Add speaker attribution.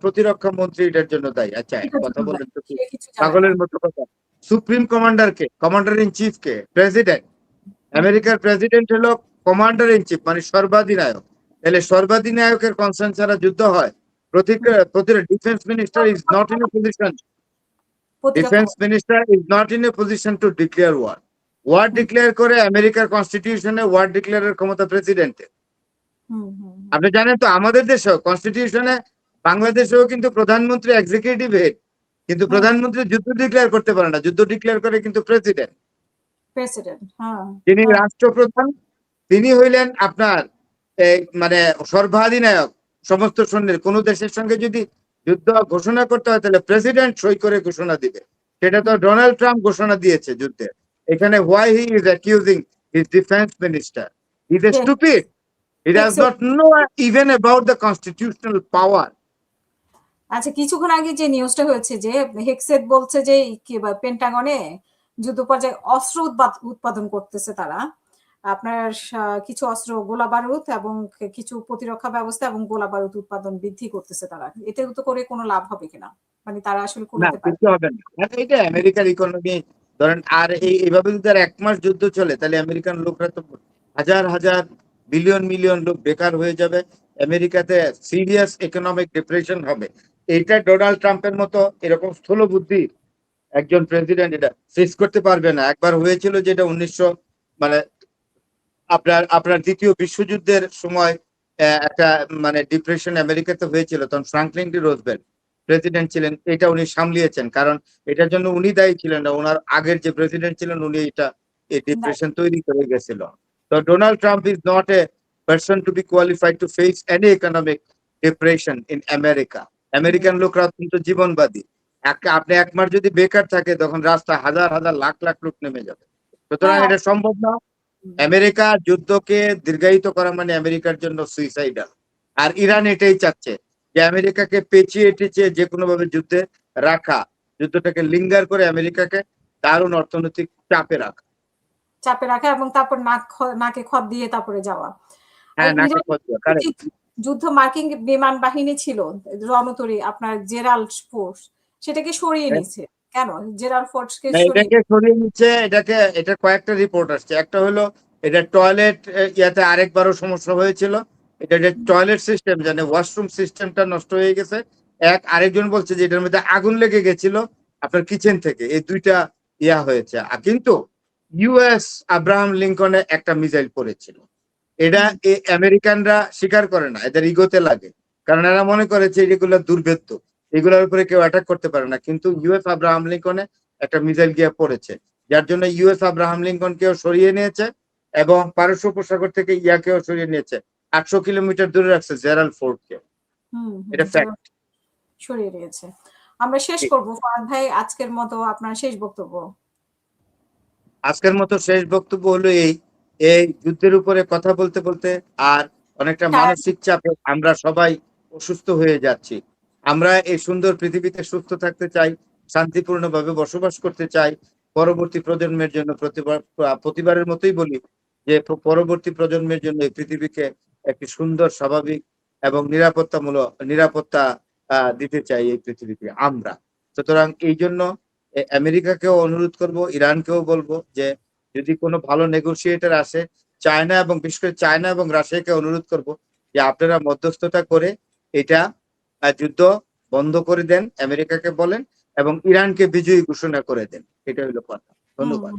Speaker 1: প্রতিরক্ষা মন্ত্রী এটার জন্য দায়ী। আচ্ছা
Speaker 2: এটার
Speaker 1: কথা
Speaker 2: জন্য
Speaker 1: বলেন তো
Speaker 2: সে কিছু জানে না।
Speaker 1: পাগলের মতো কথা। সুপ্রিম কমান্ডার কে? কমান্ডার ইন চিফ কে? প্রেসিডেন্ট। আমেরিকার প্রেসিডেন্ট হলো কমান্ডার ইন চিফ, মানে সর্বাধিনায়ক। তাহলে সর্বাধিনায়কের কনসার্ন ছাড়া যুদ্ধ হয়? প্রতিটা defence minister is not in a position,
Speaker 2: প্রতিরক্ষা
Speaker 1: defence minister is not in a position to declare war. War declare করে আমেরিকার কনস্টিটিউশনে ওয়ার ডিক্লেয়ারের ক্ষমতা প্রেসিডেন্টের। আপনি জানেন তো আমাদের দেশেও কনস্টিটিউশনে, বাংলাদেশেও কিন্তু প্রধানমন্ত্রী এক্সিকিউটিভ হেড, কিন্তু প্রধানমন্ত্রী যুদ্ধ ডিক্লেয়ার করতে পারে না, যুদ্ধ ডিক্লেয়ার করে কিন্তু প্রেসিডেন্ট।
Speaker 2: প্রেসিডেন্ট।
Speaker 1: যিনি রাষ্ট্রপ্রধান তিনি হইলেন আপনার মানে সর্বাধিনায়ক সমস্ত সৈন্যের। কোন দেশের সঙ্গে যদি যুদ্ধ ঘোষণা করতে হয় তাহলে প্রেসিডেন্ট সই করে ঘোষণা দিবে। সেটা তো ডোনাল্ড ট্রাম্প ঘোষণা দিয়েছে যুদ্ধে। এখানে why he is accusing his defence minister, he is stupid, he does not know even about the constitutional পাওয়ার।
Speaker 2: আচ্ছা, কিছুক্ষণ আগে যে নিউজটা হয়েছে যে হেক্সেট বলছে যে পেন্টাগনে যুদ্ধ পর্যায়ে অস্ত্র উৎপাদন করতেছে তারা, আপনার কিছু অস্ত্র, গোলা বারুদ এবং কিছু প্রতিরক্ষা ব্যবস্থা এবং গোলা বারুদ উৎপাদন বৃদ্ধি করতেছে তারা। এতে তো করে কোনো লাভ হবে কিনা, মানে তারা আসলে
Speaker 1: না,
Speaker 2: করতে পারে?
Speaker 1: কিছু হবে না। এটা আমেরিকার ইকোনমি ধরেন। আর এইভাবে যদি আর 1 মাস যুদ্ধ চলে তাহলে আমেরিকান লোকরা তো হাজার হাজার বিলিয়ন মিলিয়ন লোক বেকার হয়ে যাবে। আমেরিকাতে সিরিয়াস ইকোনমিক ডিপ্রেশন হবে। এইটা ডোনাল্ড ট্রাম্পের মতো এরকম স্থূল বুদ্ধি একজন প্রেসিডেন্ট এটা ফেস করতে পারবে না। একবার হয়েছিল যেটা 1900 মানে আপনার দ্বিতীয় বিশ্বযুদ্ধের সময় একটা মানে ডিপ্রেশন আমেরিকাতে হয়েছিল, তখন ফ্রাঙ্কলিন ডি রোজভেল্ট প্রেসিডেন্ট ছিলেন। এটা উনি সামলিয়েছেন, কারণ এটার জন্য উনি দায়ী ছিলেন না, ওনার আগের যে প্রেসিডেন্ট ছিলেন উনি এই ডিপ্রেশন তৈরি করে গেছিল। তো Donald Trump is not a person to be qualified to face any economic depression in America. American লোকরা অত্যন্ত জীবনবাদী। আপনি 1 মাস যদি বেকার থাকে তখন রাস্তায় হাজার হাজার লাখ লাখ লোক নেমে যাবে। সুতরাং এটা সম্ভব না। আমেরিকা যুদ্ধকে দীর্ঘায়িত করা মানে আমেরিকার জন্য সুইসাইডাল। আর ইরান এটাই চাচ্ছে যে আমেরিকাকে পেঁচিয়ে টেঁচিয়ে যে কোনো ভাবে যুদ্ধে রাখা, যুদ্ধটাকে লিঙ্গার করে আমেরিকাকে দারুণ অর্থনৈতিক
Speaker 2: চাপে রাখা এবং তারপর নাকে খত দিয়ে তারপরে যাওয়া।
Speaker 1: হ্যাঁ, নাকে খত দেওয়া, কারেক্ট।
Speaker 2: যুদ্ধ মার্কিন বিমান বাহিনী ছিল রণতরী, আপনার জেরাল্ড ফোর্স, সেটাকে সরিয়ে নিয়েছে কেন? জেরাল্ড ফোর্সকে
Speaker 1: এটাকে সরিয়ে নিচ্ছে। এটা কয়েকটা রিপোর্ট আসছে। একটা হলো এটা টয়লেট ইয়াতে আরেকবারও সমস্যা হয়েছিল। এটা যে টয়লেট সিস্টেম জানে ওয়াশরুম সিস্টেমটা নষ্ট হয়ে গেছে। আরেকজন বলছে যে এটার মধ্যে আগুন লেগে গেছিল আপনার কিচেন থেকে। এই দুইটা ইয়া হয়েছে। কিন্তু ইউএস আব্রাহাম লিঙ্কনে একটা মিসাইল পড়েছিল। এটা আমেরিকানরা স্বীকার করে না, এদের ইগোতে লাগে, কারণ এরা মনে করে যে এগুলো দুর্ভেদ্য, এগুলোর উপরে কেউ অ্যাটাক করতে পারে না। কিন্তু ইউএস আব্রাহাম লিঙ্কনে একটা মিসাইল গিয়ে পড়েছে, যার জন্য ইউএস আব্রাহাম লিঙ্কনকেও সরিয়ে নিয়েছে এবং পারস্য উপসাগর থেকে ইয়াকেও সরিয়ে নিয়েছে। 800 কিলোমিটার দূরে রাখছে জেরাল্ড ফোর্ডকে। এটা ফ্যাক্ট।
Speaker 2: সরিয়ে নিয়েছে। আমরা শেষ করব ফাহাদ ভাই, আজকের মতো আপনার শেষ বক্তব্য।
Speaker 1: আজকের মতো শেষ বক্তব্য হলো এই যুদ্ধের উপরে কথা বলতে বলতে আর অনেকটা মানসিক চাপে আমরা সবাই অসুস্থ হয়ে যাচ্ছি। আমরা এই সুন্দর পৃথিবীতে সুস্থ থাকতে চাই, শান্তিপূর্ণভাবে বসবাস করতে চাই। পরবর্তী প্রজন্মের জন্য প্রতিবারের মতোই বলি যে পরবর্তী প্রজন্মের জন্য এই পৃথিবীকে একটি সুন্দর, স্বাভাবিক এবং নিরাপত্তা দিতে চাই এই পৃথিবীকে আমরা। সুতরাং এই জন্য আমেরিকাকেও অনুরোধ করব, ইরানকেও বলবো যে যদি কোনো ভালো নেগোসিয়েটর আসে, চায়না এবং বিশেষ করে চায়না এবং রাশিয়াকে অনুরোধ করব যে আপনারা মধ্যস্থতা করে এটা যুদ্ধ বন্ধ করে দেন, আমেরিকাকে বলেন, এবং ইরানকে বিজয়ী ঘোষণা করে দেন। এটা হলো কথা। ধন্যবাদ।